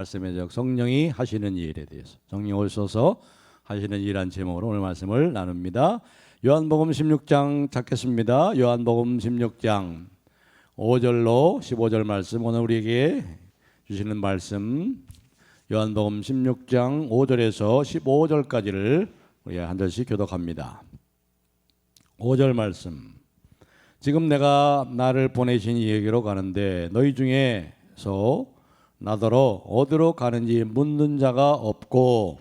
말씀에 성령이 하시는 일에 대해서 성령 오셔서 하시는 일이란 제목으로 오늘 말씀을 나눕니다. 요한복음 16장 찾겠습니다. 요한복음 16장 5절로 15절 말씀, 오늘 우리에게 주시는 말씀 요한복음 16장 5절에서 15절까지를 우리가 한 절씩 교독합니다. 5절 말씀. 지금 내가 나를 보내신 이에게로 가는데 너희 중에서 나더러 어디로 가는지 묻는 자가 없고,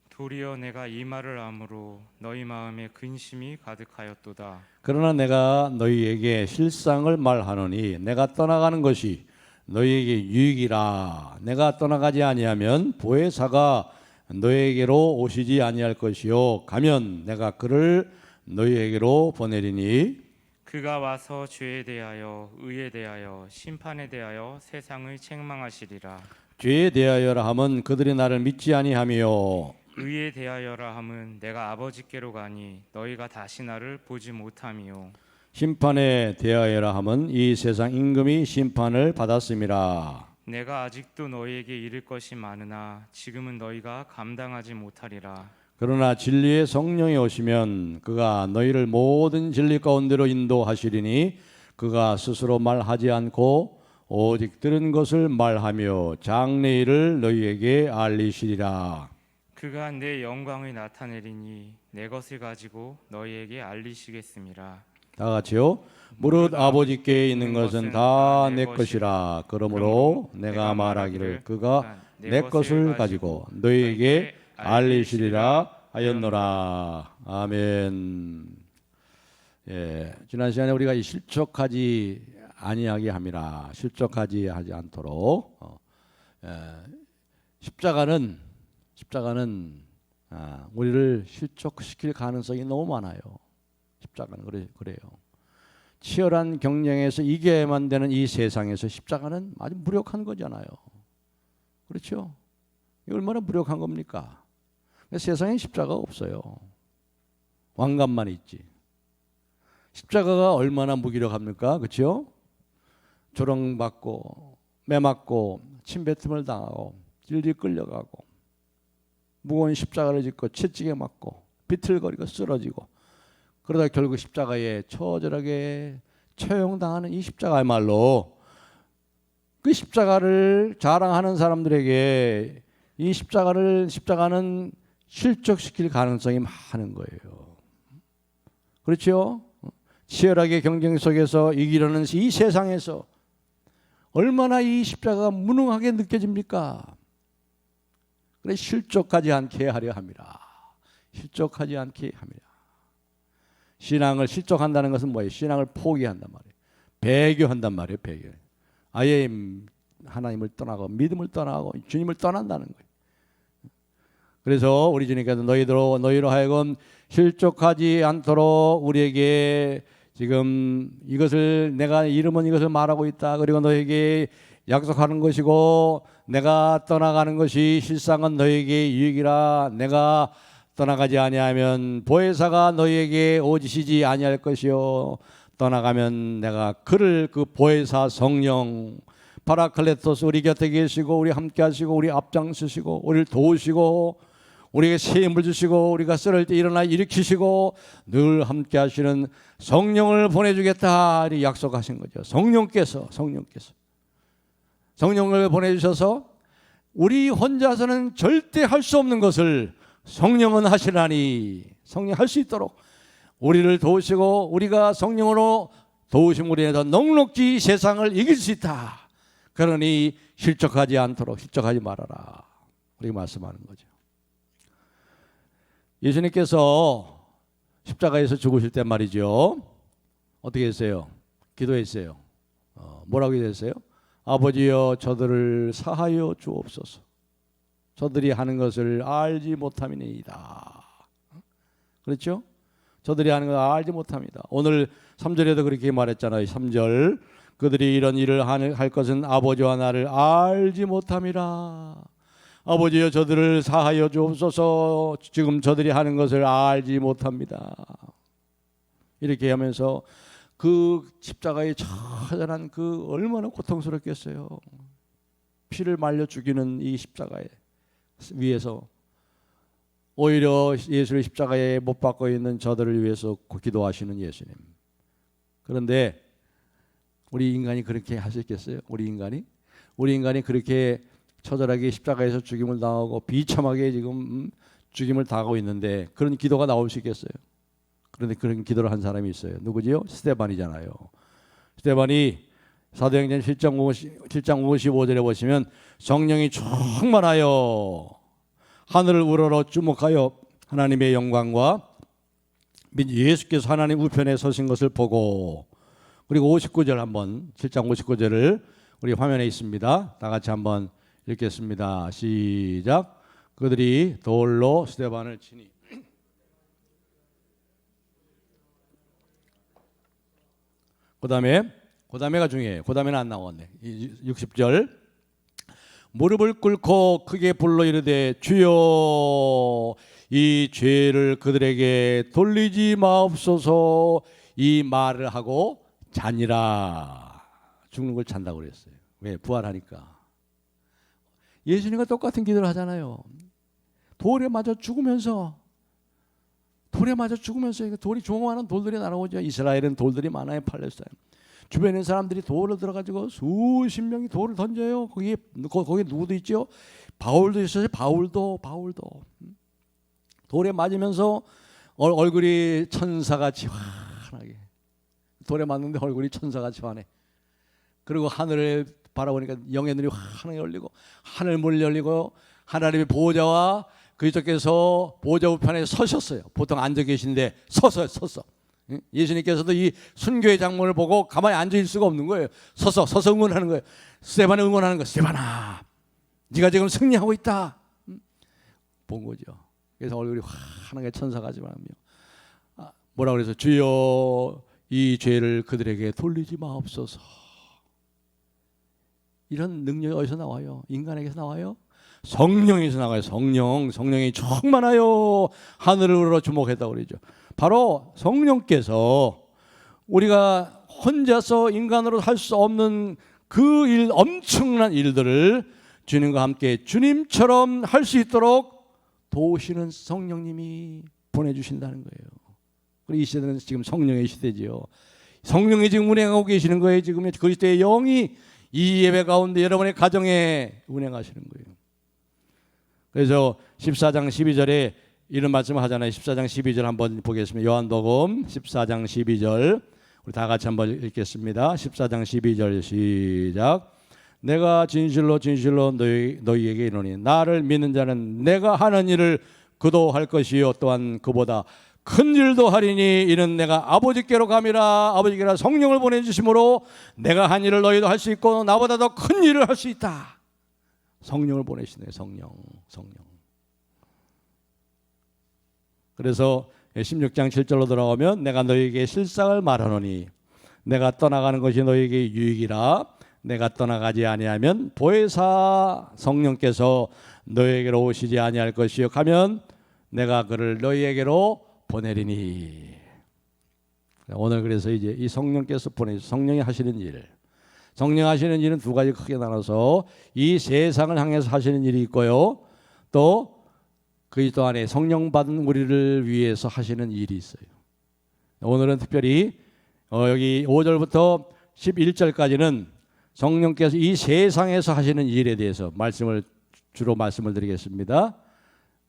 도리어 내가 이 말을 함으로 너희 마음에 근심이 가득하였도다. 그러나 내가 너희에게 실상을 말하노니 내가 떠나가는 것이 너희에게 유익이라. 내가 떠나가지 아니하면 보혜사가 너희에게로 오시지 아니할 것이요 가면 내가 그를 너희에게로 보내리니 그가 와서 죄에 대하여 의에 대하여 심판에 대하여 세상을 책망하시리라. 죄에 대하여라 함은 그들이 나를 믿지 아니하며, 의에 대하여라 함은 내가 아버지께로 가니 너희가 다시 나를 보지 못하미요. 심판에 대하여라 함은 이 세상 임금이 심판을 받았음이라. 내가 아직도 너희에게 이를 것이 많으나 지금은 너희가 감당하지 못하리라. 그러나 진리의 성령이 오시면 그가 너희를 모든 진리 가운데로 인도하시리니 그가 스스로 말하지 않고 오직 들은 것을 말하며 장래일을 너희에게 알리시리라. 그가 내 영광을 나타내리니 내 것을 가지고 너희에게 알리시겠음이라. 다 같이요. 무릇 아버지께 있는 것은 다 내 것이라. 그러므로 내가 말하기를 그가 내 것을 가지고 너희에게 알리시리라 하였노라. 아멘. 예, 지난 시간에 우리가 이 실족하지 아니하게 함이라, 실족하지 하지 않도록 십자가는 우리를 실족시킬 가능성이 너무 많아요. 십자가는 그래요. 치열한 경쟁에서 이겨야만 되는 이 세상에서 십자가는 아주 무력한 거잖아요. 그렇죠? 이게 얼마나 무력한 겁니까? 세상에 십자가가 없어요. 왕관만 있지. 십자가가 얼마나 무기력합니까? 그렇죠? 조롱받고 매맞고 침뱉음을 당하고 질질 끌려가고 무거운 십자가를 짚고 채찍에 맞고 비틀거리고 쓰러지고, 그러다 결국 십자가에 처절하게 처형당하는 이 십자가야말로 그 십자가를 자랑하는 사람들에게 이 십자가는 실족시킬 가능성이 많은 거예요. 그렇죠? 치열하게 경쟁 속에서 이기려는 이 세상에서 얼마나 이 십자가가 무능하게 느껴집니까? 그래, 실족하지 않게 하려 합니다. 실족하지 않게 합니다. 신앙을 실족한다는 것은 뭐예요? 신앙을 포기한단 말이에요. 배교한단 말이에요. 배교. 아예 하나님을 떠나고 믿음을 떠나고 주님을 떠난다는 거예요. 그래서 우리 주님께서 너희로 하여금 실족하지 않도록 우리에게 지금 이것을, 내가 이름은 이것을 말하고 있다, 그리고 너에게 약속하는 것이고 내가 떠나가는 것이 실상은 너에게 유익이라. 내가 떠나가지 아니하면 보혜사가 너희에게 오시지 아니할 것이요 떠나가면 내가 그를, 그 보혜사 성령 파라클레토스, 우리 곁에 계시고 우리 함께 하시고 우리 앞장서시고 우리를 도우시고 우리에게 새 힘을 주시고 우리가 쓰러질 때 일어나 일으키시고 늘 함께 하시는 성령을 보내주겠다 이렇게 약속하신 거죠. 성령께서 성령을 보내주셔서 우리 혼자서는 절대 할 수 없는 것을 성령은 하시라니, 성령 할 수 있도록 우리를 도우시고 우리가 성령으로 도우심 우리에 더 넉넉히 세상을 이길 수 있다. 그러니 실족하지 않도록, 실족하지 말아라, 우리 말씀하는 거죠. 예수님께서 십자가에서 죽으실 때 말이죠, 어떻게 했어요? 기도했어요. 뭐라고 기도했어요? 아버지여 저들을 사하여 주옵소서. 저들이 하는 것을 알지 못함이니이다. 그렇죠? 저들이 하는 것을 알지 못합니다. 오늘 3절에도 그렇게 말했잖아요. 3절, 그들이 이런 일을 할 것은 아버지와 나를 알지 못함이라. 아버지여 저들을 사하여 주옵소서. 지금 저들이 하는 것을 알지 못합니다. 이렇게 하면서 그 십자가의 처절한 그 얼마나 고통스럽겠어요. 피를 말려 죽이는 이 십자가에 위해서 오히려 예수를 십자가에 못 박고 있는 저들을 위해서 기도하시는 예수님. 그런데 우리 인간이 그렇게 하셨겠어요? 우리 인간이 그렇게 처절하게 십자가에서 죽임을 당하고 비참하게 지금 죽임을 당하고 있는데 그런 기도가 나올 수 있겠어요? 그런데 그런 기도를 한 사람이 있어요. 누구지요? 스데반이잖아요. 스데반이 사도행전 7장 55절에 보시면 성령이 충만하여 하늘을 우러러 주목하여 하나님의 영광과 예수께서 하나님 우편에 서신 것을 보고, 그리고 59절 한번 7장 59절을 우리 화면에 있습니다. 다 같이 한번 읽겠습니다. 시작. 그들이 돌로 스데반을 치니 그다음에가 중요해요. 그다음에는 안 나왔네. 60절 무릎을 꿇고 크게 불러 이르되 주여 이 죄를 그들에게 돌리지 마옵소서. 이 말을 하고 자니라. 죽는 걸 잔다고 그랬어요. 왜? 부활하니까. 예수님과 똑같은 기도를 하잖아요. 돌에 맞아 죽으면서 돌이 조공하는 돌들이 날아오죠. 이스라엘은 돌들이 많아요. 팔레스타인 주변에 있는 사람들이 돌을 들어가지고 수십 명이 돌을 던져요. 거기 누구도 있죠? 바울도 있어요. 바울도 돌에 맞으면서 얼굴이 천사같이 환하게, 돌에 맞는데 얼굴이 천사같이 환해. 그리고 하늘을 바라보니까 영의 눈이 환하게 열리고 하늘문이 열리고 하나님의 보호자와 그리스도께서 보호자 우편에 서셨어요. 보통 앉아 계신데 섰어. 예수님께서도 이 순교의 장면을 보고 가만히 앉아 있을 수가 없는 거예요. 서서 응원하는 거예요. 스데반을 응원하는 거예요. 스데반아, 네가 지금 승리하고 있다. 본 거죠. 그래서 얼굴이 환하게 천사같이 말하며 뭐라고 그래서 주여 이 죄를 그들에게 돌리지 마옵소서. 이런 능력이 어디서 나와요? 인간에게서 나와요? 성령에서 나와요. 성령이 충만하여 하늘을 우러러 주목했다고 그러죠. 바로 성령께서 우리가 혼자서 인간으로 할 수 없는 그 일, 엄청난 일들을 주님과 함께 주님처럼 할 수 있도록 도우시는 성령님이 보내주신다는 거예요. 그리고 이 시대는 지금 성령의 시대지요. 성령이 지금 운행하고 계시는 거예요. 지금 그리스도의 영이 이 예배 가운데 여러분의 가정에 운행하시는 거예요. 그래서 14장 12절에 이런 말씀을 하잖아요. 14장 12절 한번 보겠습니다. 요한복음 14장 12절 우리 다 같이 한번 읽겠습니다. 14장 12절 시작. 내가 진실로 너희에게 이르노니 나를 믿는 자는 내가 하는 일을 그도 할 것이요 또한 그보다 큰 일도 하리니 이는 내가 아버지께로 감이라. 아버지께로 성령을 보내주심으로 내가 한 일을 너희도 할 수 있고 나보다 더 큰 일을 할 수 있다. 성령을 보내시네요. 성령. 그래서 16장 7절로 돌아오면 내가 너희에게 실상을 말하노니 내가 떠나가는 것이 너희에게 유익이라. 내가 떠나가지 아니하면 보혜사 성령께서 너희에게로 오시지 아니할 것이요 가면 내가 그를 너희에게로 보내리니. 오늘 그래서 이제 이 성령께서 성령이 하시는 일은 두 가지 크게 나눠서 이 세상을 향해서 하시는 일이 있고요. 또 그리스도 안에 성령 받은 우리를 위해서 하시는 일이 있어요. 오늘은 특별히 여기 5절부터 11절까지는 성령께서 이 세상에서 하시는 일에 대해서 주로 말씀을 드리겠습니다.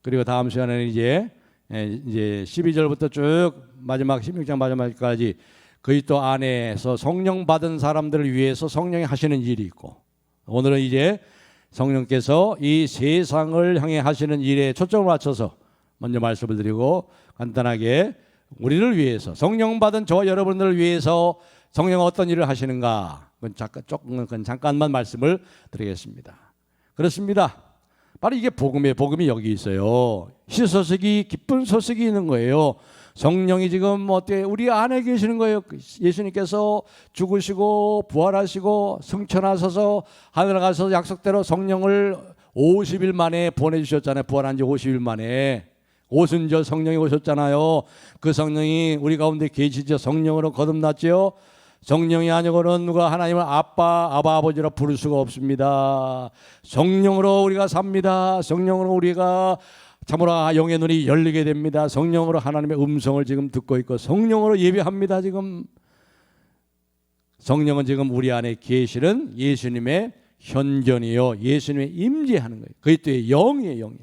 그리고 다음 시간에는 이제 12절부터 쭉 마지막 16장 마지막까지 그리스도 안에서 성령 받은 사람들을 위해서 성령이 하시는 일이 있고, 오늘은 이제 성령께서 이 세상을 향해 하시는 일에 초점을 맞춰서 먼저 말씀을 드리고 간단하게 우리를 위해서 성령 받은 저와 여러분들을 위해서 성령은 어떤 일을 하시는가 잠깐만 말씀을 드리겠습니다. 그렇습니다. 바로 이게 복음이 여기 있어요. 희소식이 기쁜 소식이 있는 거예요. 성령이 지금 우리 안에 계시는 거예요. 예수님께서 죽으시고 부활하시고 승천하셔서 하늘에 가서 약속대로 성령을 50일 만에 보내주셨잖아요. 부활한 지 50일 만에 오순절 성령이 오셨잖아요. 그 성령이 우리 가운데 계시죠. 성령으로 거듭났죠. 성령이 아니고는 누가 하나님을 아빠 아버지라 부를 수가 없습니다. 성령으로 우리가 삽니다. 성령으로 우리가 참으로 영의 눈이 열리게 됩니다. 성령으로 하나님의 음성을 지금 듣고 있고 성령으로 예배합니다. 지금 성령은 지금 우리 안에 계시는 예수님의 현존이요, 예수님의 임재하는 거예요. 그리스도의 영이에요, 영이.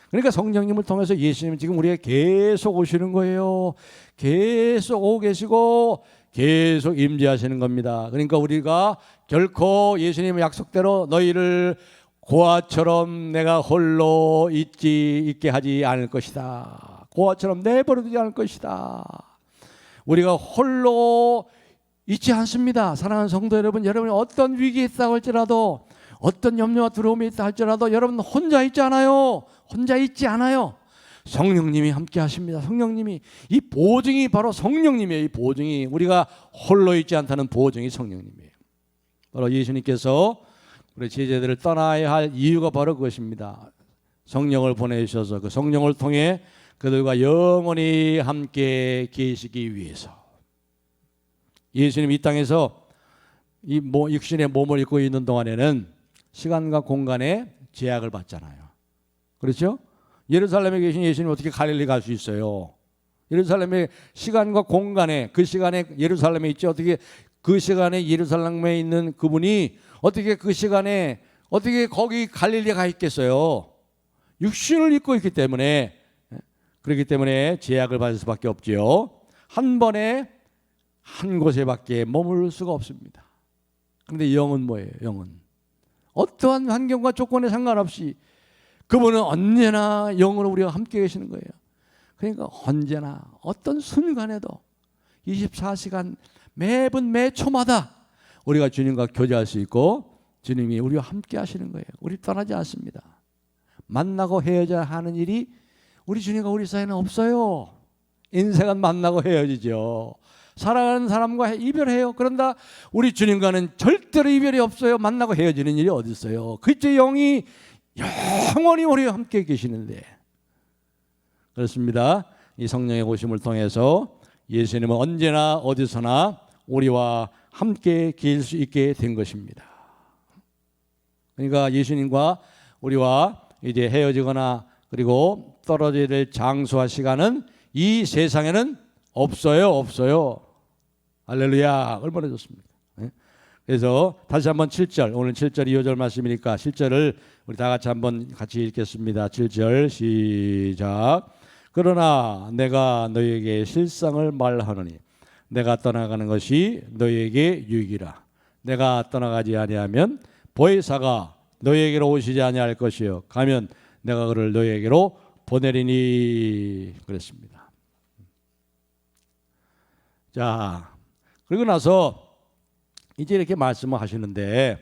그러니까 성령님을 통해서 예수님은 지금 우리에게 계속 오시는 거예요. 계속 오고 계시고 계속 임재하시는 겁니다. 그러니까 우리가 결코 예수님의 약속대로 너희를 고아처럼 내가 홀로 있게 하지 않을 것이다. 고아처럼 내버려두지 않을 것이다. 우리가 홀로 있지 않습니다. 사랑하는 성도 여러분, 여러분이 어떤 위기에 있다 할지라도, 어떤 염려와 두려움이 있다 할지라도 여러분 혼자 있지 않아요. 혼자 있지 않아요. 성령님이 함께 하십니다. 성령님이, 이 보증이 바로 성령님이에요. 이 보증이, 우리가 홀로 있지 않다는 보증이 성령님이에요. 바로 예수님께서 우리 제자들을 떠나야 할 이유가 바로 그것입니다. 성령을 보내주셔서 그 성령을 통해 그들과 영원히 함께 계시기 위해서. 예수님 이 땅에서 이 육신의 몸을 입고 있는 동안에는 시간과 공간에 제약을 받잖아요. 그렇죠? 예루살렘에 계신 예수님 어떻게 갈릴리 갈 수 있어요? 예루살렘의 시간과 공간에, 그 시간에 예루살렘에 있죠. 어떻게 그 시간에 예루살렘에 있는 그분이 어떻게 그 시간에 어떻게 거기 갈릴리에 가 있겠어요? 육신을 입고 있기 때문에, 그렇기 때문에 제약을 받을 수밖에 없지요. 한 번에 한 곳에밖에 머무를 수가 없습니다. 그런데 영은 뭐예요? 영은 어떠한 환경과 조건에 상관없이 그분은 언제나 영으로 우리와 함께 계시는 거예요. 그러니까 언제나 어떤 순간에도 24시간 매분 매초마다 우리가 주님과 교제할 수 있고 주님이 우리와 함께 하시는 거예요. 우리 떠나지 않습니다. 만나고 헤어져야 하는 일이 우리 주님과 우리 사이에는 없어요. 인생은 만나고 헤어지죠. 사랑하는 사람과 이별해요. 그런다 우리 주님과는 절대로 이별이 없어요. 만나고 헤어지는 일이 어디 있어요. 그리스도의 영이 영원히 우리와 함께 계시는데. 그렇습니다. 이 성령의 오심을 통해서 예수님은 언제나 어디서나 우리와 함께 계실 수 있게 된 것입니다. 그러니까 예수님과 우리와 이제 헤어지거나 그리고 떨어져야 될 장소와 시간은 이 세상에는 없어요. 할렐루야. 얼마나 좋습니까? 그래서 다시 한번 7절, 오늘 7절 2절 말씀이니까 7절을 우리 다 같이 한번 같이 읽겠습니다. 7절 시작. 그러나 내가 너희에게 실상을 말하노니 내가 떠나가는 것이 너희에게 유익이라. 내가 떠나가지 아니하면 보혜사가 너희에게로 오시지 아니할 것이요 가면 내가 그를 너희에게로 보내리니. 그랬습니다. 자, 그리고 나서 이제 이렇게 말씀을 하시는데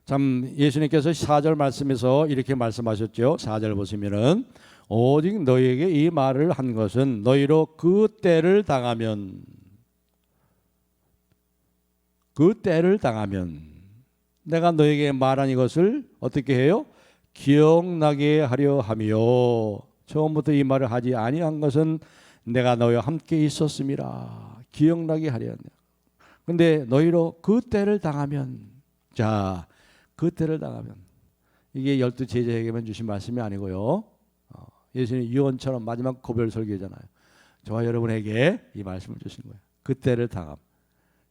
참 예수님께서 4절 말씀에서 이렇게 말씀하셨죠. 4절 보시면은 오직 너희에게 이 말을 한 것은 너희로 그 때를 당하면 내가 너희에게 말한 이것을 어떻게 해요? 기억나게 하려 하며 처음부터 이 말을 하지 아니한 것은 내가 너희와 함께 있었음이라. 기억나게 하려 한다. 근데 너희로 그 때를 당하면, 자, 그 때를 당하면 이게 12 제자에게만 주신 말씀이 아니고요. 예수님 유언처럼 마지막 고별 설교잖아요. 저와 여러분에게 이 말씀을 주신 거예요. 그 때를 당함.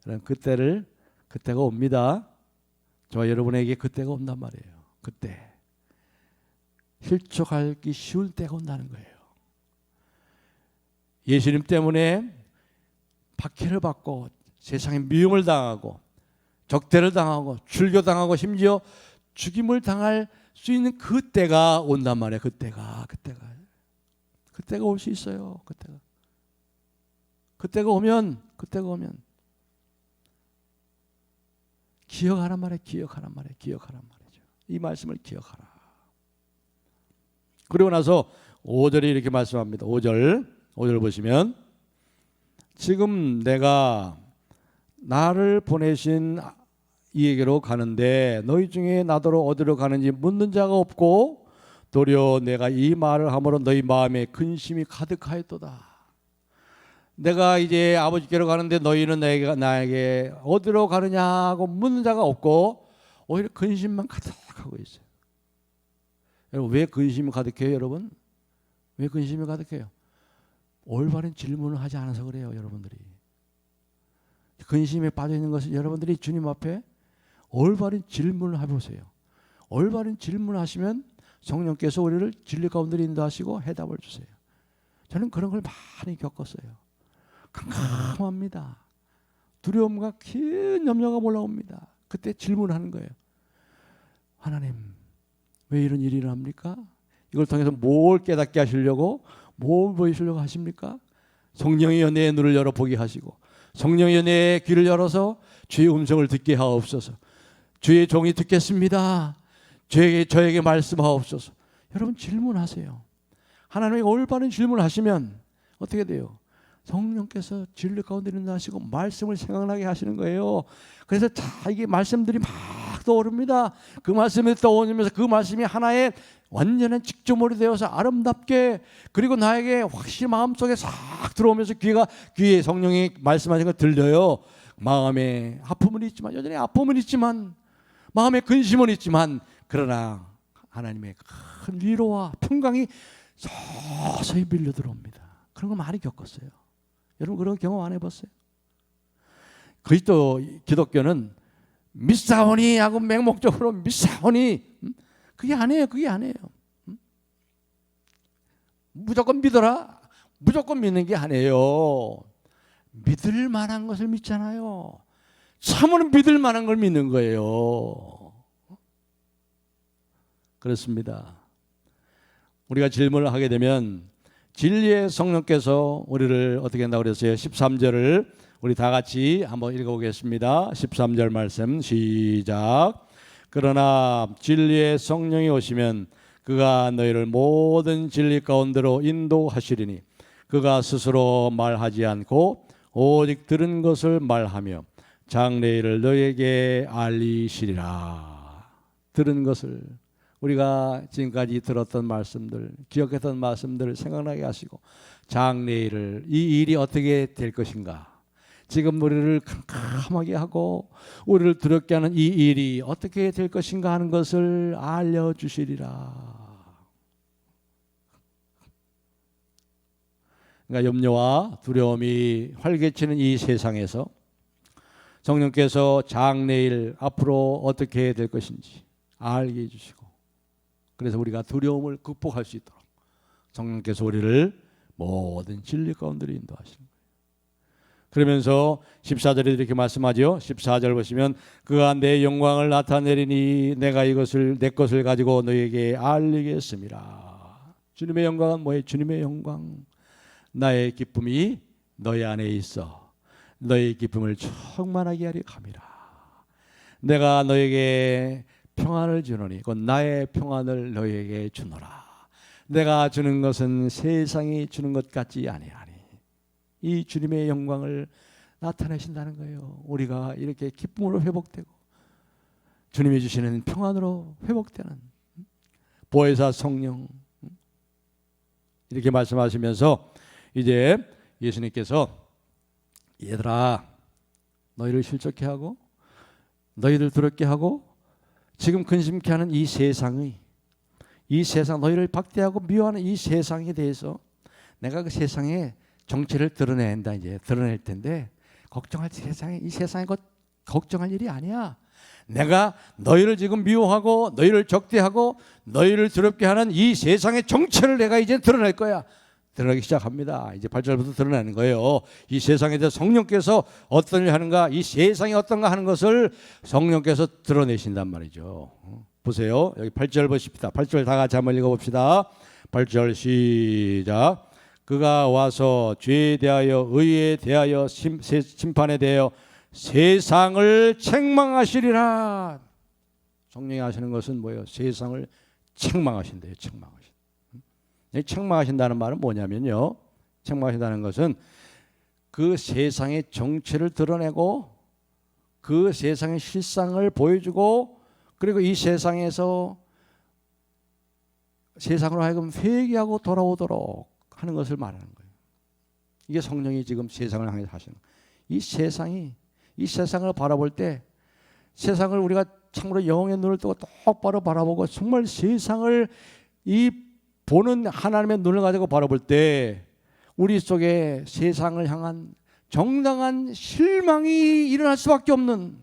그럼 그때가 옵니다. 저와 여러분에게 그때가 온단 말이에요. 그때 실족하기 쉬울 때가 온다는 거예요. 예수님 때문에 박해를 받고 세상에 미움을 당하고 적대를 당하고 출교당하고 심지어 죽임을 당할 수 있는 그때가 온단 말이에요. 그때가 올 수 있어요. 그때가 오면 기억하란 말이죠. 이 말씀을 기억하라. 그리고 나서 5절에 이렇게 말씀합니다. 5절 보시면 지금 내가 나를 보내신 이에게로 가는데 너희 중에 나더러 어디로 가는지 묻는 자가 없고 도리어 내가 이 말을 함으로 너희 마음에 근심이 가득하였도다. 내가 이제 아버지께로 가는데 너희는 나에게 어디로 가느냐고 묻는 자가 없고 오히려 근심만 가득하고 있어요. 여러분, 왜 근심이 가득해요, 여러분? 왜 근심이 가득해요? 올바른 질문을 하지 않아서 그래요, 여러분들이. 근심에 빠져 있는 것은 여러분들이 주님 앞에 올바른 질문을 해보세요. 올바른 질문을 하시면 성령께서 우리를 진리 가운데 인도하시고 해답을 주세요. 저는 그런 걸 많이 겪었어요. 캄캄합니다. 두려움과 큰 염려가 올라옵니다. 그때 질문하는 거예요. 하나님, 왜 이런 일이 일어납니까? 이걸 통해서 뭘 깨닫게 하시려고, 뭘 보이시려고 하십니까? 성령의 내 눈을 열어 보게 하시고, 성령의 내 귀를 열어서 주의 음성을 듣게 하옵소서. 주의 종이 듣겠습니다. 저에게 말씀하옵소서. 여러분, 질문하세요. 하나님의 올바른 질문을 하시면 어떻게 돼요? 성령께서 진리 가운데 인도하시고 말씀을 생각나게 하시는 거예요. 그래서 이게 말씀들이 막 떠오릅니다. 그 말씀이 떠오르면서 그 말씀이 하나의 완전한 직조물이 되어서 아름답게, 그리고 나에게 확실히 마음속에 싹 들어오면서 귀에 성령이 말씀하시는 거 들려요. 마음에 아픔은 있지만, 여전히 아픔은 있지만, 마음에 근심은 있지만, 그러나 하나님의 큰 위로와 평강이 서서히 밀려 들어옵니다. 그런 거 많이 겪었어요. 여러분, 그런 경험 안 해봤어요? 그리스도 기독교는 믿사오니 하고 맹목적으로 믿사오니, 그게 아니에요. 그게 아니에요. 무조건 믿어라, 무조건 믿는 게 아니에요. 믿을 만한 것을 믿잖아요. 참으로 믿을 만한 걸 믿는 거예요. 그렇습니다. 우리가 질문을 하게 되면 진리의 성령께서 우리를 어떻게 한다고 그랬어요? 13절을 우리 다 같이 한번 읽어보겠습니다. 13절 말씀 시작. 그러나 진리의 성령이 오시면 그가 너희를 모든 진리 가운데로 인도하시리니 그가 스스로 말하지 않고 오직 들은 것을 말하며 장래일을 너희에게 알리시리라. 들은 것을, 우리가 지금까지 들었던 말씀들, 기억했던 말씀들을 생각나게 하시고, 장래일을, 이 일이 어떻게 될 것인가, 지금 우리를 캄캄하게 하고 우리를 두렵게 하는 이 일이 어떻게 될 것인가 하는 것을 알려주시리라. 그러니까 염려와 두려움이 활개치는 이 세상에서 성령께서 장래일 앞으로 어떻게 될 것인지 알게 해주시고, 그래서 우리가 두려움을 극복할 수 있도록 성령께서 우리를 모든 진리 가운데로 인도하시는 거예요. 그러면서 14절에 이렇게 말씀하죠. 14절 보시면 그가 내 영광을 나타내리니 내가 이것을 내 것을 가지고 너희에게 알리겠습니다. 주님의 영광은 뭐예요? 주님의 영광, 나의 기쁨이 너희 안에 있어 너희 기쁨을 충만하게 하려 함이라. 내가 너에게 평안을 주노니 곧 나의 평안을 너희에게 주노라. 내가 주는 것은 세상이 주는 것 같지 아니하니. 이 주님의 영광을 나타내신다는 거예요. 우리가 이렇게 기쁨으로 회복되고 주님이 주시는 평안으로 회복되는 보혜사 성령, 이렇게 말씀하시면서 이제 예수님께서 얘들아, 너희를 실족케 하고 너희를 두렵게 하고 지금 근심케 하는 이 세상, 너희를 박대하고 미워하는 이 세상에 대해서 내가 그 세상의 정체를 드러낼 텐데 걱정할 이 세상에 걱정할 일이 아니야. 내가 너희를 지금 미워하고 너희를 적대하고 너희를 두렵게 하는 이 세상의 정체를 내가 이제 드러낼 거야. 드러나기 시작합니다. 이제 8절부터 드러내는 거예요. 이 세상에 대해서 성령께서 어떤 일을 하는가, 이 세상이 어떤가 하는 것을 성령께서 드러내신단 말이죠. 보세요. 여기 8절 보십시다. 8절 다 같이 한번 읽어봅시다. 8절 시작. 그가 와서 죄에 대하여 의에 대하여 심판에 대하여 세상을 책망하시리라. 성령이 하시는 것은 뭐예요? 세상을 책망하신대요. 책망하신다는 말은 뭐냐면요, 책망하신다는 것은 그 세상의 정체를 드러내고 그 세상의 실상을 보여주고, 그리고 이 세상에서 세상으로 하여금 회개하고 돌아오도록 하는 것을 말하는 거예요. 이게 성령이 지금 세상을 향해 하시는 거예요. 이 세상을 바라볼 때 세상을 우리가 참으로 영의 눈을 뜨고 똑바로 바라보고 정말 세상을 이 보는 하나님의 눈을 가지고 바라볼 때 우리 속에 세상을 향한 정당한 실망이 일어날 수밖에 없는,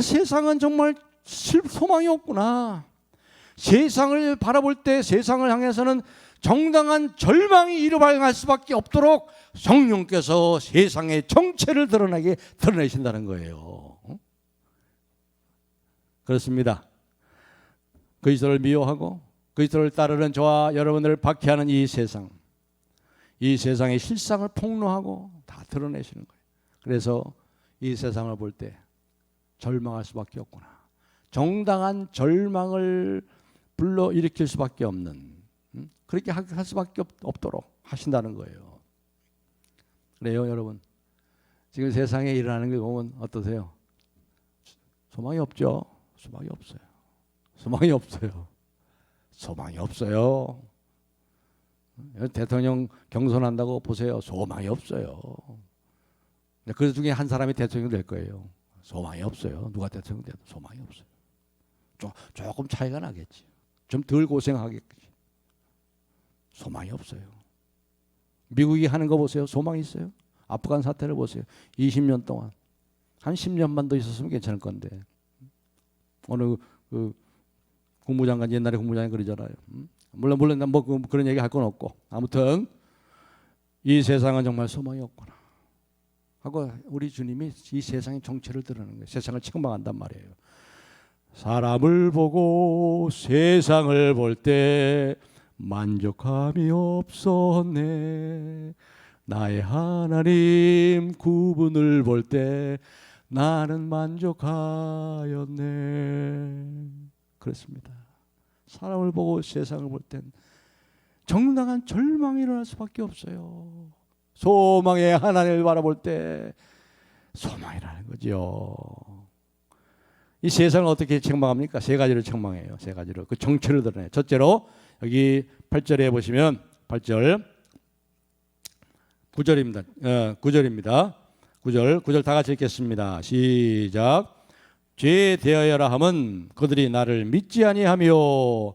세상은 정말 소망이 없구나. 세상을 바라볼 때 세상을 향해서는 정당한 절망이 일어날 수밖에 없도록 성령께서 세상의 정체를 드러내신다는 거예요. 그렇습니다. 그리스도를 미워하고 그리스도를 따르는 저와 여러분들을 박해하는 이 세상의 실상을 폭로하고 다 드러내시는 거예요. 그래서 이 세상을 볼 때 절망할 수밖에 없구나. 정당한 절망을 불러일으킬 수밖에 없는, 그렇게 할 수밖에 없도록 하신다는 거예요. 그래요, 여러분. 지금 세상에 일어나는 걸 보면 어떠세요? 소망이 없죠? 소망이 없어요. 소망이 없어요. 소망이 없어요. 대통령 경선한다고 보세요. 소망이 없어요. 그 중에 한 사람이 대통령 될 거예요. 소망이 없어요. 누가 대통령 돼도 소망이 없어요. 조금 차이가 나겠지. 좀 덜 고생하겠지. 소망이 없어요. 미국이 하는 거 보세요. 소망이 있어요. 아프간 사태를 보세요. 20년 동안 한 10년만 더 있었으면 괜찮을 건데, 어느 그 국무장관, 옛날에 국무장관이 그러잖아요. 물론 뭐 그런 얘기 할 건 없고, 아무튼 이 세상은 정말 소망이 없구나 하고 우리 주님이 이 세상의 정체를 드러내는 거예요. 세상을 책망한단 말이에요. 사람을 보고 세상을 볼 때 만족함이 없었네. 나의 하나님 구분을 볼 때 나는 만족하였네. 그렇습니다. 사람을 보고 세상을 볼 땐 정당한 절망이 일어날 수밖에 없어요. 소망의 하나님을 바라볼 때 소망이라는 거죠. 이 세상을 어떻게 책망합니까? 세 가지로 책망해요. 세 가지로 그 정체를 드러내요. 첫째로 여기 8절에 보시면 8절 9절입니다. 9절 다 같이 읽겠습니다. 시작. 죄에 대하여라 함은 그들이 나를 믿지 아니하며,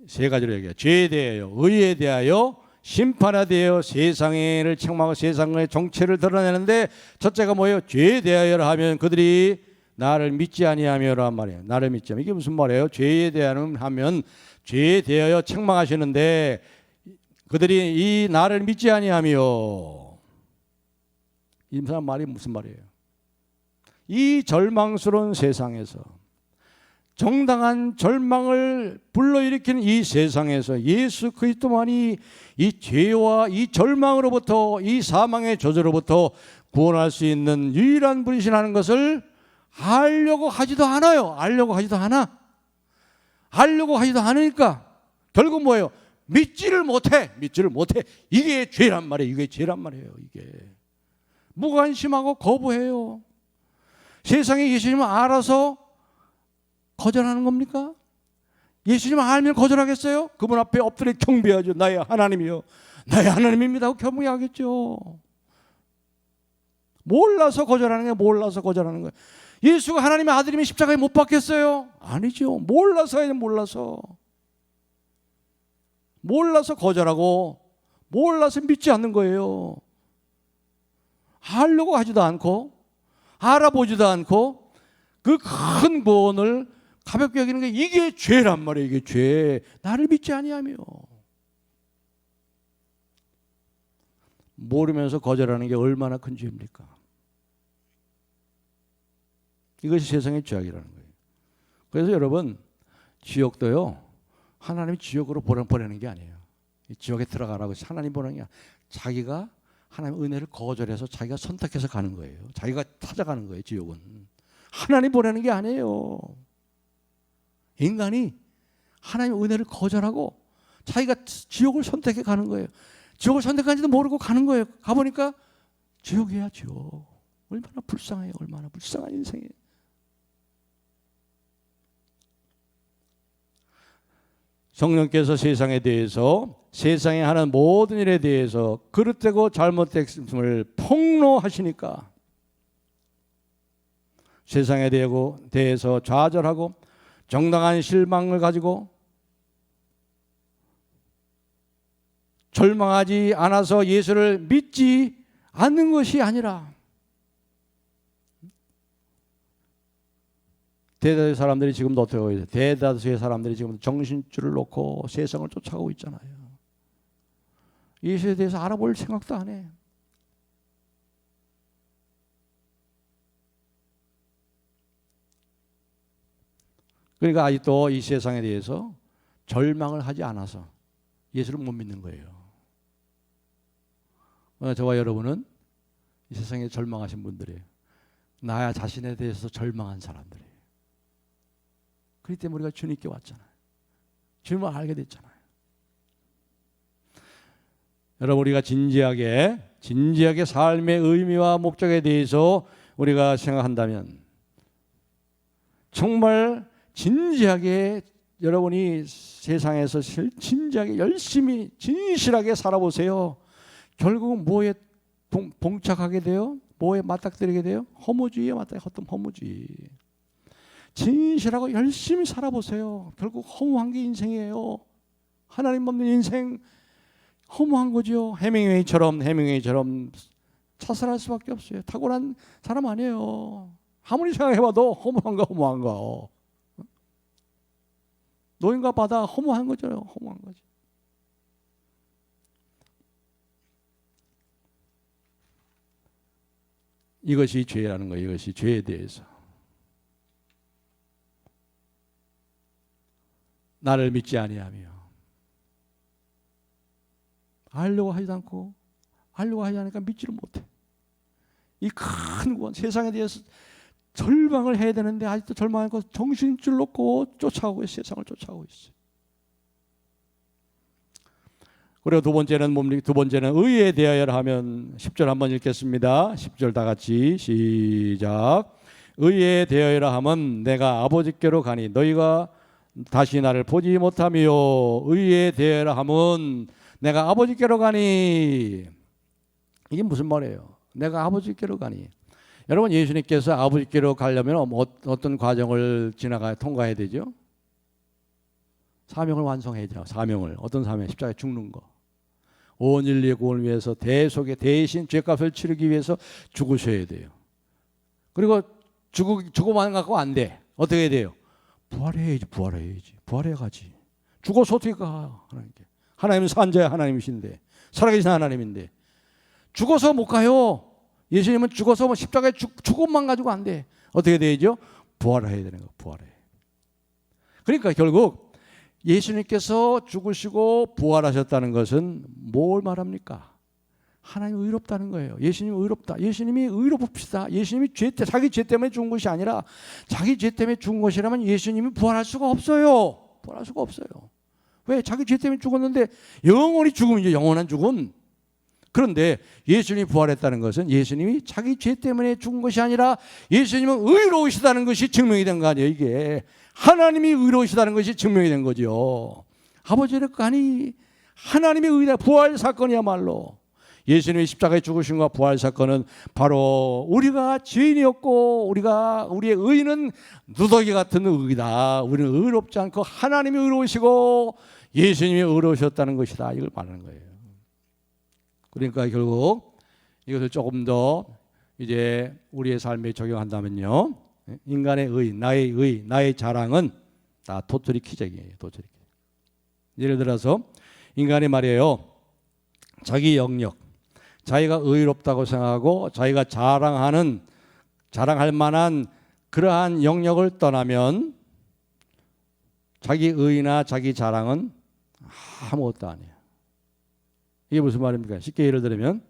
세 가지로 얘기해요. 죄에 대하여, 의에 대하여, 심판에 대하여 세상을 책망하고 세상의 정체를 드러내는데, 첫째가 뭐예요? 죄에 대하여라 하면 그들이 나를 믿지 아니하며란 말이에요. 나를 믿지 않으면 이게 무슨 말이에요? 죄에 대하여 하면 죄에 대하여 책망하시는데 그들이 이 나를 믿지 아니하며, 이 사람 말이 무슨 말이에요? 이 절망스러운 세상에서, 정당한 절망을 불러일으키는 이 세상에서 예수 그리스도만이 이 죄와 이 절망으로부터, 이 사망의 저주로부터 구원할 수 있는 유일한 분이시라는 것을 알려고 하지도 않아요. 알려고 하지도 않으니까 결국 뭐예요? 믿지를 못해. 이게 죄란 말이에요. 이게 무관심하고 거부해요. 세상에 예수님을 알아서 거절하는 겁니까? 예수님을 알면 거절하겠어요? 그분 앞에 엎드려 경배하죠. 나의 하나님이요, 나의 하나님입니다 하고 경배하겠죠. 몰라서 거절하는 거예요. 예수가 하나님의 아들이면 십자가에 못 박혔어요? 아니죠. 몰라서 거절하고 몰라서 믿지 않는 거예요. 하려고 하지도 않고 알아보지도 않고 그 큰 구원을 가볍게 여기는 게 이게 죄란 말이에요. 이게 죄. 나를 믿지 아니하며. 모르면서 거절하는 게 얼마나 큰 죄입니까? 이것이 세상의 죄악이라는 거예요. 그래서 여러분, 지옥도요, 하나님이 지옥으로 보내는 게 아니에요. 지옥에 들어가라고 하나님 보내는 게 아니라 자기가 하나님의 은혜를 거절해서 자기가 선택해서 가는 거예요. 자기가 찾아가는 거예요. 지옥은 하나님 보내는 게 아니에요. 인간이 하나님의 은혜를 거절하고 자기가 지옥을 선택해 가는 거예요. 지옥을 선택한지도 모르고 가는 거예요. 가보니까 지옥이야, 지옥. 얼마나 불쌍해요. 얼마나 불쌍한 인생이에요. 성령께서 세상에 대해서 세상에 하는 모든 일에 대해서 그릇되고 잘못됐음을 폭로하시니까 세상에 대해서 좌절하고 정당한 실망을 가지고 절망하지 않아서 예수를 믿지 않는 것이 아니라 대다수의 사람들이 지금도 어떻게 하고 있어요? 대다수의 사람들이 지금 정신줄을 놓고 세상을 쫓아가고 있잖아요. 예수에 대해서 알아볼 생각도 안 해. 그러니까 아직도 이 세상에 대해서 절망을 하지 않아서 예수를 못 믿는 거예요. 저와 여러분은 이 세상에 절망하신 분들이에요. 나 자신에 대해서 절망한 사람들이에요. 그렇기 때문에 우리가 주님께 왔잖아요. 주님을 알게 됐잖아요. 여러분, 우리가 진지하게 삶의 의미와 목적에 대해서 우리가 생각한다면 정말 진지하게 여러분이 세상에서 진지하게 열심히 진실하게 살아보세요. 결국은 뭐에 봉착하게 돼요? 뭐에 맞닥뜨리게 돼요? 허무주의에 어떤 허무주의. 진실하고 열심히 살아보세요. 결국 허무한 게 인생이에요. 하나님 없는 인생 허무한 거죠. 해밍웨이처럼 자살할 수밖에 없어요. 탁월한 사람 아니에요. 아무리 생각해봐도 허무한가. 노인과 바다 허무한 거죠. 허무한 거죠. 이것이 죄라는 거예요. 이것이 죄에 대해서. 나를 믿지 아니하며 알려고 하지 않으니까 믿지를 못해. 이 큰 구원, 세상에 대해서 절망을 해야 되는데 아직도 절망하고 정신줄 놓고 쫓아오고 있어요. 세상을 쫓아오고 있어요. 그리고 두 번째는 뭡니까? 두 번째는 의에 대하여라 하면 10절 한번 읽겠습니다. 10절 다 같이 시작. 의에 대하여라 하면 내가 아버지께로 가니 너희가 다시 나를 보지 못하며 의에 대하여라 하면 내가 아버지께로 가니. 이게 무슨 말이에요? 내가 아버지께로 가니. 여러분, 예수님께서 아버지께로 가려면 어떤 과정을 통과해야 되죠? 사명을 완성해야죠. 사명을. 어떤 사명? 십자가에 죽는 거. 온 인류의 구원을 위해서 대신 죄값을 치르기 위해서 죽으셔야 돼요. 그리고 죽어만 갖고 안 돼. 어떻게 해야 돼요? 부활해야지. 부활해가지. 죽어서 어떻게 가? 하나님은 산자야 하나님이신데, 살아계신 하나님인데 죽어서 못 가요. 예수님은 죽어서 십자가에 죽음만 가지고 안 돼. 어떻게 돼야죠? 부활해야 되는 거. 부활해. 그러니까 결국 예수님께서 죽으시고 부활하셨다는 것은 뭘 말합니까? 하나님이 의롭다는 거예요. 예수님이 의롭다. 예수님이 의롭읍시다. 예수님이 자기 죄 때문에 죽은 것이 아니라 자기 죄 때문에 죽은 것이라면 예수님이 부활할 수가 없어요. 부활할 수가 없어요. 왜? 자기 죄 때문에 죽었는데 영원히 죽음이죠. 영원한 죽음. 그런데 예수님이 부활했다는 것은 예수님이 자기 죄 때문에 죽은 것이 아니라 예수님은 의로우시다는 것이 증명이 된 거 아니에요. 이게 하나님이 의로우시다는 것이 증명이 된 거죠. 아버지를 가니 하나님의 의다. 부활 사건이야말로 예수님이 십자가에 죽으신 것과 부활 사건은 바로 우리가 죄인이었고 우리의 의는 누더기 같은 의이다. 우리는 의롭지 않고 하나님이 의로우시고 예수님이 의로우셨다는 것이다. 이걸 말하는 거예요. 그러니까 결국 이것을 조금 더 이제 우리의 삶에 적용한다면요, 인간의 의, 나의 자랑은 다 도토리 키재기예요. 도토리 키. 예를 들어서 인간이 말이에요, 자기 영역, 자기가 의롭다고 생각하고 자기가 자랑할 만한 그러한 영역을 떠나면 자기 의나 자기 자랑은 아무것도 아니에요. 이게 무슨 말입니까? 쉽게 예를 들면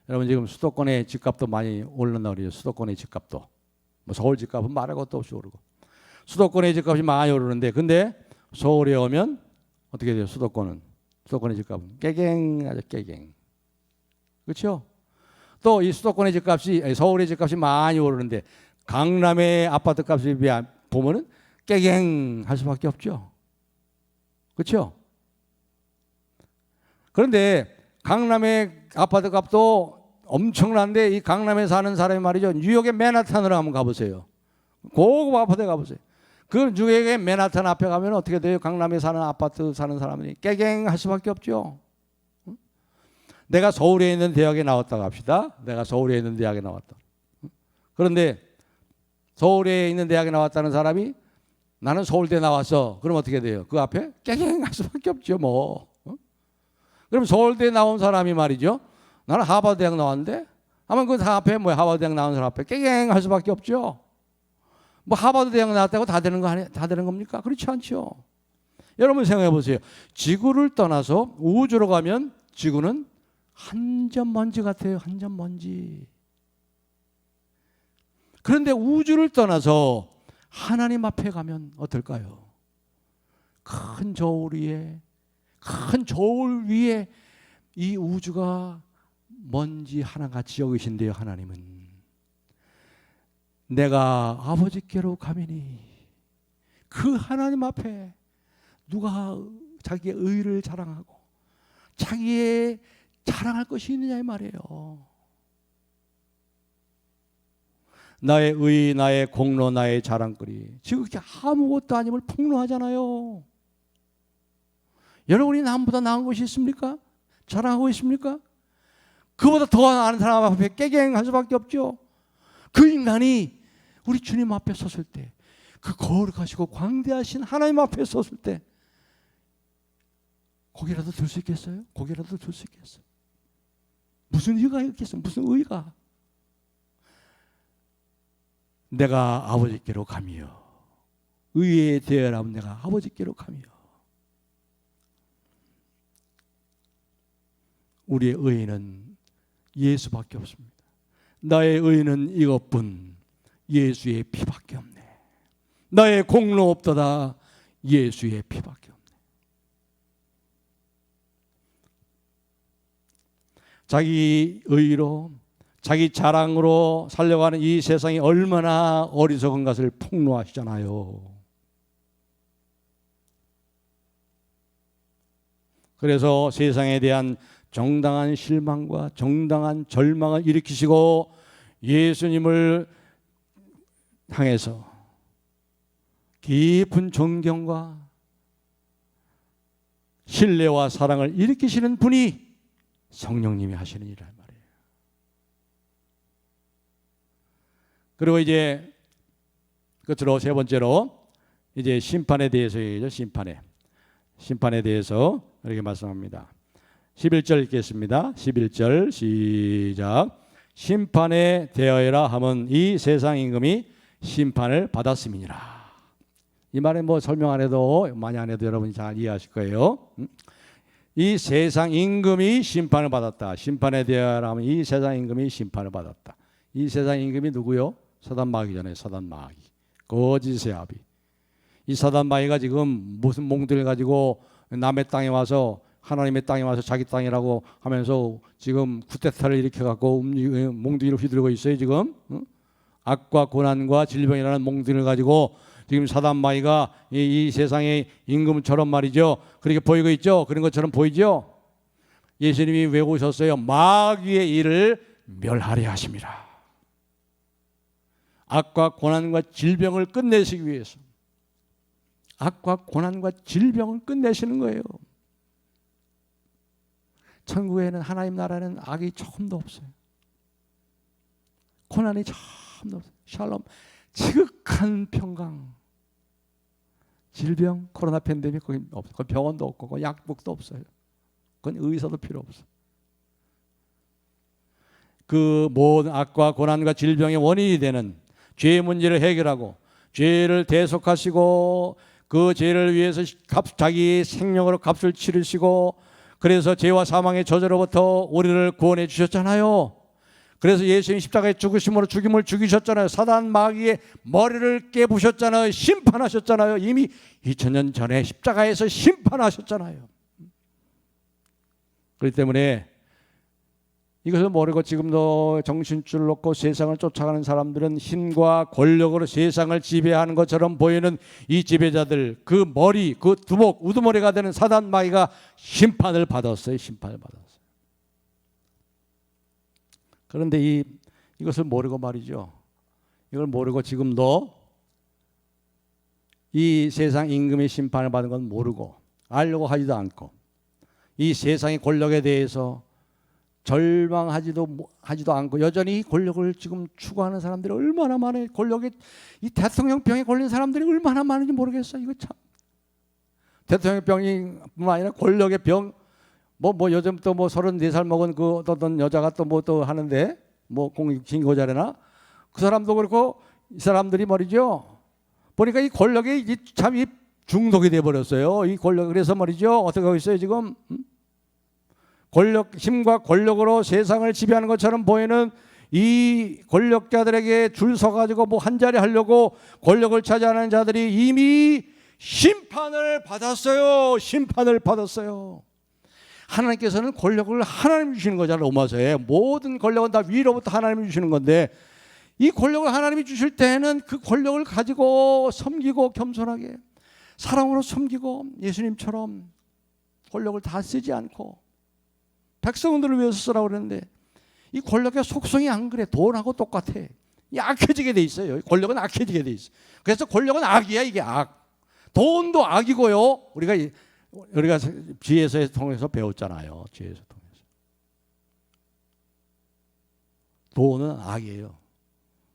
여러분 지금 수도권의 집값도 많이 오른다고 그래요. 수도권의 집값도. 뭐 서울 집값은 말할 것도 없이 오르고. 수도권의 집값이 많이 오르는데 근데 서울에 오면 어떻게 돼요? 수도권의 집값은 아주 깨갱. 그렇죠? 또 이 수도권의 집값이 서울의 집값이 많이 오르는데 강남의 아파트 값에 비해 보면은 깨갱 할 수밖에 없죠. 그렇죠? 그런데 강남의 아파트 값도 엄청난데 이 강남에 사는 사람이 말이죠. 뉴욕의 맨하탄으로 한번 가보세요. 고급 아파트에 가보세요. 그 뉴욕의 맨하탄 앞에 가면 어떻게 돼요? 강남에 사는 아파트 사는 사람들이 깨갱할 수밖에 없죠. 내가 서울에 있는 대학에 나왔다고 합시다. 내가 서울에 있는 대학에 나왔다. 그런데 서울에 있는 대학에 나왔다는 사람이 나는 서울대 나왔어. 그럼 어떻게 돼요? 그 앞에 깨갱할 수밖에 없죠. 뭐. 그럼 서울대 나온 사람이 말이죠. 나는 하버드 대학 나왔는데 하면 그 앞에 뭐 하버드 대학 나온 사람 앞에 깨갱할 수밖에 없죠. 뭐 하버드 대학 나왔다고 다 되는 거 아니 다 되는 겁니까? 그렇지 않죠. 여러분 생각해 보세요. 지구를 떠나서 우주로 가면 지구는 한 점 먼지 같아요. 한 점 먼지. 그런데 우주를 떠나서 하나님 앞에 가면 어떨까요? 큰 저울 위에 이 우주가 먼지 하나같이 여기신데요. 하나님은 내가 아버지께로 가미니 그 하나님 앞에 누가 자기의 의를 자랑하고 자기의 자랑할 것이 있느냐 이 말이에요. 나의 의, 나의 공로, 나의 자랑거리. 지금 그렇게 아무것도 아님을 폭로하잖아요. 여러분이 남보다 나은 것이 있습니까? 자랑하고 있습니까? 그보다 더 아는 사람 앞에 깨갱할 수밖에 없죠. 그 인간이 우리 주님 앞에 섰을 때, 그 거룩하시고 광대하신 하나님 앞에 섰을 때 고개라도 들 수 있겠어요? 고개라도 들 수 있겠어요? 무슨 의가 있겠어요? 무슨 의가? 내가 아버지께로 가며 의에 대하라면 내가 아버지께로 가며 우리의 의는 예수밖에 없습니다. 나의 의는 이것뿐 예수의 피밖에 없네. 나의 공로 없도다 예수의 피밖에 없네. 자기 의로 자기 자랑으로 살려가는 이 세상이 얼마나 어리석은 것을 폭로하시잖아요. 그래서 세상에 대한 정당한 실망과 정당한 절망을 일으키시고 예수님을 향해서 깊은 존경과 신뢰와 사랑을 일으키시는 분이 성령님이 하시는 일이란 말이에요. 그리고 이제 끝으로 세 번째로 이제 심판에 대해서 얘기죠. 심판에 대해서 이렇게 말씀합니다. 11절 읽겠습니다. 11절 시작. 심판에 대하여라 하면 이 세상 임금이 심판을 받았음이니라. 이 말에 뭐 설명 안 해도 많이 안 해도 여러분이 잘 이해하실 거예요. 이 세상 임금이 심판을 받았다. 심판에 대하여라 하면 이 세상 임금이 심판을 받았다. 이 세상 임금이 누구요? 사단마귀잖아요. 사단마귀. 거짓의 아비. 이 사단마귀가 지금 무슨 몽둥이를 가지고 남의 땅에 와서 하나님의 땅에 와서 자기 땅이라고 하면서 지금 쿠데타를 일으켜갖고 몽둥이를 휘두르고 있어요. 지금 악과 고난과 질병이라는 몽둥이를 가지고 지금 사단마귀가 이 세상의 임금처럼 말이죠. 그렇게 보이고 있죠. 그런 것처럼 보이죠. 예수님이 왜 오셨어요? 마귀의 일을 멸하려 하심이라. 악과 고난과 질병을 끝내시기 위해서. 악과 고난과 질병을 끝내시는 거예요. 천국에는 하나님 나라는 악이 조금도 없어요. 고난이 조금도 없어요. 샬롬, 지극한 평강. 질병, 코로나 팬데믹 거기 없어요. 거기 병원도 없고 약국도 없어요. 그건 의사도 필요 없어요. 그 모든 악과 고난과 질병의 원인이 되는 죄의 문제를 해결하고 죄를 대속하시고 그 죄를 위해서 자기 생명으로 값을 치르시고 그래서 죄와 사망의 저주로부터 우리를 구원해 주셨잖아요. 그래서 예수님 십자가에 죽으심으로 죽임을 죽이셨잖아요. 사단 마귀의 머리를 깨부셨잖아요. 심판하셨잖아요. 이미 2000년 전에 십자가에서 심판하셨잖아요. 그렇기 때문에 이것을 모르고 지금도 정신줄 놓고 세상을 쫓아가는 사람들은 힘과 권력으로 세상을 지배하는 것처럼 보이는 이 지배자들, 그 머리, 그 두목, 우두머리가 되는 사단 마귀가 심판을 받았어요. 심판을 받았어요. 그런데 이것을 모르고 말이죠. 이걸 모르고 지금도 이 세상 임금의 심판을 받은 건 모르고 알려고 하지도 않고 이 세상의 권력에 대해서 절망하지도 않고 여전히 권력을 지금 추구하는 사람들이 얼마나 많아요. 권력에 이 대통령병에 걸린 사람들이 얼마나 많은지 모르겠어요. 이거 참 대통령병이뿐만 아니라 권력의 병 뭐 요즘 또 뭐 34살 먹은 그 어떤 여자가 또 뭐 또 하는데 뭐 공익신고자래나 그 사람도 그렇고 이 사람들이 말이죠. 보니까 이 권력에 참 이 중독이 돼 버렸어요. 이 권력 그래서 말이죠. 어떻게 하고 있어요 지금? 권력 힘과 권력으로 세상을 지배하는 것처럼 보이는 이 권력자들에게 줄 서가지고 뭐 한 자리 하려고 권력을 차지하는 자들이 이미 심판을 받았어요. 심판을 받았어요. 하나님께서는 권력을 하나님 주시는 거잖아요. 로마서에 모든 권력은 다 위로부터 하나님이 주시는 건데 이 권력을 하나님이 주실 때에는 그 권력을 가지고 섬기고 겸손하게 사랑으로 섬기고 예수님처럼 권력을 다 쓰지 않고 백성들을 위해서 쓰라고 그랬는데 이 권력의 속성이 안 그래. 돈하고 똑같아. 악해지게 돼 있어요. 권력은 악해지게 돼 있어요. 그래서 권력은 악이야. 이게 악. 돈도 악이고요. 우리가 지혜서 통해서 배웠잖아요. 지혜서 통해서. 돈은 악이에요.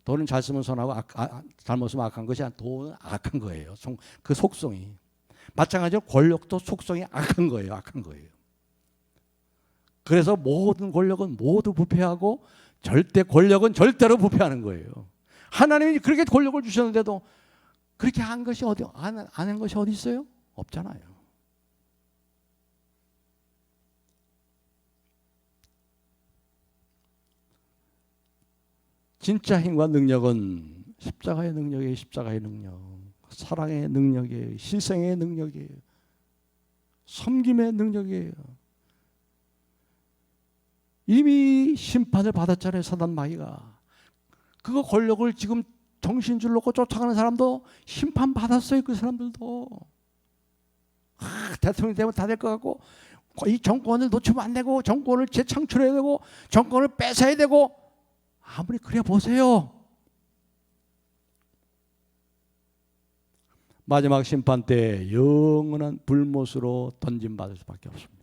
돈은 잘 쓰면 선하고 잘못 쓰면 악한 것이 아니라 돈은 악한 거예요. 그 속성이. 마찬가지로 권력도 속성이 악한 거예요. 악한 거예요. 그래서 모든 권력은 모두 부패하고 권력은 절대로 부패하는 거예요. 하나님이 그렇게 권력을 주셨는데도 그렇게 한 것이 안 한 것이 어디 있어요? 없잖아요. 진짜 힘과 능력은 십자가의 능력이에요. 십자가의 능력. 사랑의 능력이에요. 희생의 능력이에요. 섬김의 능력이에요. 이미 심판을 받았잖아요. 사단 마귀가. 그거 권력을 지금 정신줄 놓고 쫓아가는 사람도 심판 받았어요. 그 사람들도. 대통령이 되면 다 될 것 같고 이 정권을 놓치면 안 되고 정권을 재창출해야 되고 정권을 뺏어야 되고 아무리 그래 보세요. 마지막 심판 때 영원한 불못으로 던짐받을 수밖에 없습니다.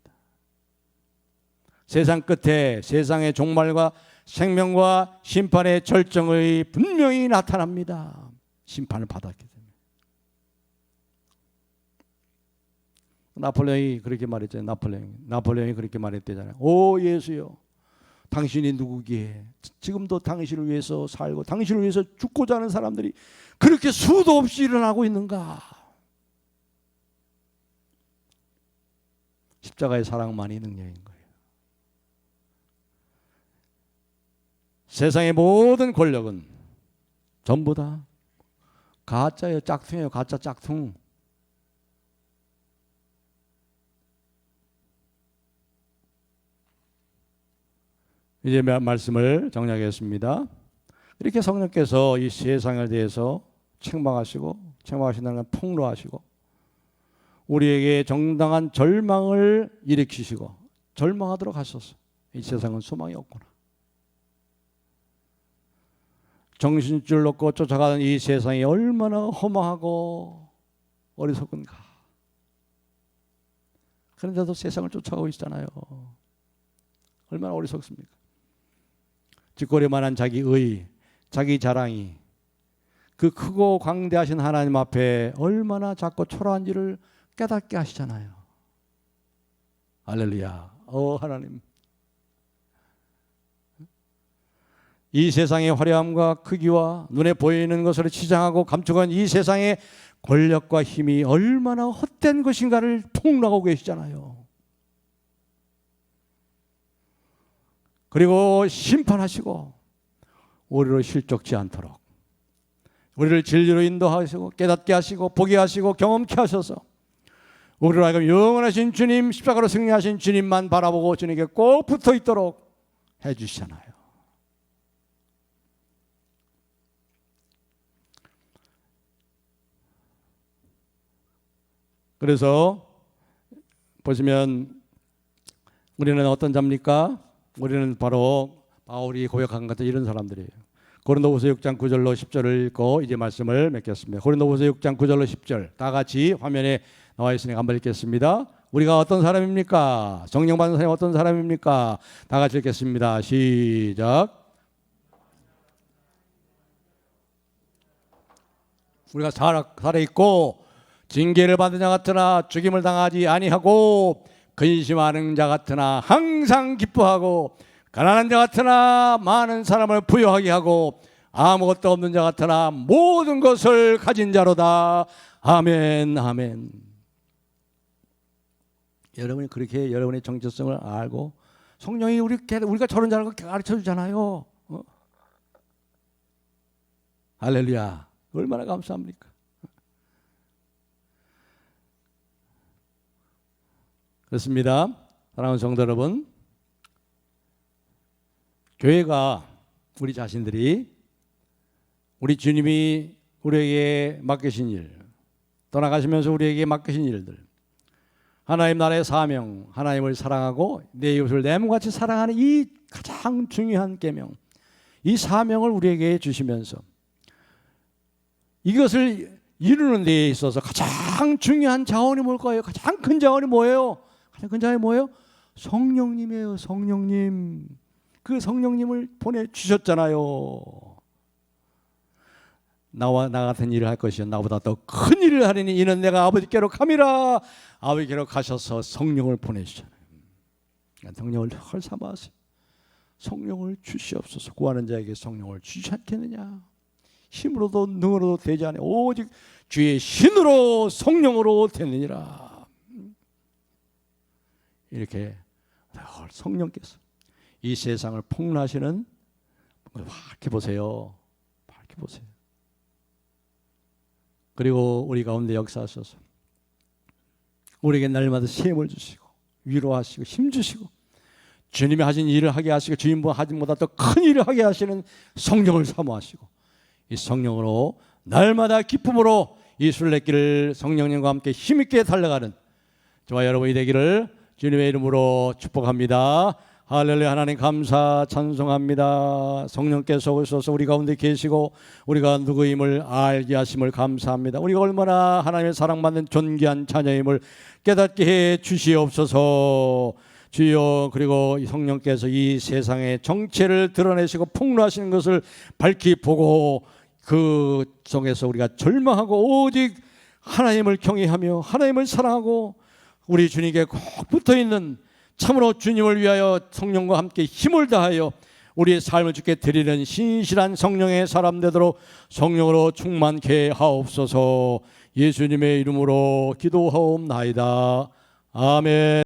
세상 끝에 세상의 종말과 생명과 심판의 절정의 분명히 나타납니다. 심판을 받았기 때문에. 나폴레옹이 그렇게 말했잖아요. 나폴레옹이 그렇게 말했대잖아요. 오 예수요, 당신이 누구기에 지금도 당신을 위해서 살고 당신을 위해서 죽고자 하는 사람들이 그렇게 수도 없이 일어나고 있는가? 십자가의 사랑만이 능력인 거예요. 세상의 모든 권력은 전부 다 가짜예요. 짝퉁이에요. 가짜 짝퉁. 이제 말씀을 정리하겠습니다. 이렇게 성령께서 이 세상에 대해서 책망하신다는 건 폭로하시고 우리에게 정당한 절망을 일으키시고 절망하도록 하셨어. 이 세상은 소망이 없구나. 정신줄 놓고 쫓아가는 이 세상이 얼마나 허망하고 어리석은가. 그런데도 세상을 쫓아가고 있잖아요. 얼마나 어리석습니까? 짓거리만한 자기 의, 자기 자랑이 그 크고 광대하신 하나님 앞에 얼마나 작고 초라한지를 깨닫게 하시잖아요. 할렐루야. 하나님. 이 세상의 화려함과 크기와 눈에 보이는 것으로 치장하고 감추건 이 세상의 권력과 힘이 얼마나 헛된 것인가를 폭로하고 계시잖아요. 그리고 심판하시고 우리로 실족지 않도록 우리를 진리로 인도하시고 깨닫게 하시고 보게 하시고 경험케 하셔서 우리로 하여금 영원하신 주님, 십자가로 승리하신 주님만 바라보고 주님께 꼭 붙어 있도록 해주시잖아요. 그래서 보시면 우리는 어떤 자입니까? 우리는 바로 바울이 고백한 것 같은 이런 사람들이에요. 고린도후서 6장 9절로 10절을 읽고 이제 말씀을 맺겠습니다. 고린도후서 6장 9절로 10절 다 같이 화면에 나와 있으니까 한번 읽겠습니다. 우리가 어떤 사람입니까? 성령 받은 사람이 어떤 사람입니까? 다 같이 읽겠습니다. 시작. 우리가 살아있고 징계를 받은 자 같으나 죽임을 당하지 아니하고 근심하는 자 같으나 항상 기뻐하고 가난한 자 같으나 많은 사람을 부유하게 하고 아무것도 없는 자 같으나 모든 것을 가진 자로다. 아멘 아멘. 여러분이 그렇게 여러분의 정체성을 알고 성령이 우리가 저런 자라고 가르쳐 주잖아요. 할렐루야. 얼마나 감사합니까? 그렇습니다. 사랑하는 성도 여러분, 교회가 우리 자신들이 우리 주님이 우리에게 맡기신 일, 떠나가시면서 우리에게 맡기신 일들, 하나님 나라의 사명, 하나님을 사랑하고 내 이웃을 내 몸같이 사랑하는 이 가장 중요한 계명, 이 사명을 우리에게 주시면서 이것을 이루는 데 있어서 가장 중요한 자원이 뭘까요? 가장 큰 자원이 뭐예요? 가장 큰 자원이 뭐예요? 성령님이에요. 성령님. 그 성령님을 보내주셨잖아요. 나와 나 같은 일을 할 것이요 나보다 더 큰 일을 하리니 이는 내가 아버지께로 감이라. 아버지께로 가셔서 성령을 보내주셨잖아요. 성령을 헐삼아하세요. 성령을 주시옵소서. 구하는 자에게 성령을 주시지 않겠느냐. 힘으로도 능으로도 되지 않아 오직 주의 신으로 성령으로 되느니라. 이렇게 성령께서 이 세상을 폭로하시는 밝게 보세요. 밝게 보세요. 그리고 우리 가운데 역사하셔서 우리에게 날마다 시험을 주시고 위로하시고 힘주시고 주님이 하신 일을 하게 하시고 주님보다 하신 보다 더 큰 일을 하게 하시는 성령을 사모하시고 이 성령으로 날마다 기쁨으로 이 순례길을 성령님과 함께 힘있게 달려가는 저와 여러분이 되기를 주님의 이름으로 축복합니다. 할렐루야. 하나님 감사 찬송합니다. 성령께서 오셔서 우리 가운데 계시고 우리가 누구임을 알게 하심을 감사합니다. 우리가 얼마나 하나님의 사랑받는 존귀한 자녀임을 깨닫게 해 주시옵소서. 주여. 그리고 성령께서 이 세상의 정체를 드러내시고 폭로하시는 것을 밝히 보고 그 속에서 우리가 절망하고 오직 하나님을 경외하며 하나님을 사랑하고 우리 주님께 꼭 붙어있는 참으로 주님을 위하여 성령과 함께 힘을 다하여 우리의 삶을 주께 드리는 신실한 성령의 사람 되도록 성령으로 충만케 하옵소서. 예수님의 이름으로 기도하옵나이다. 아멘.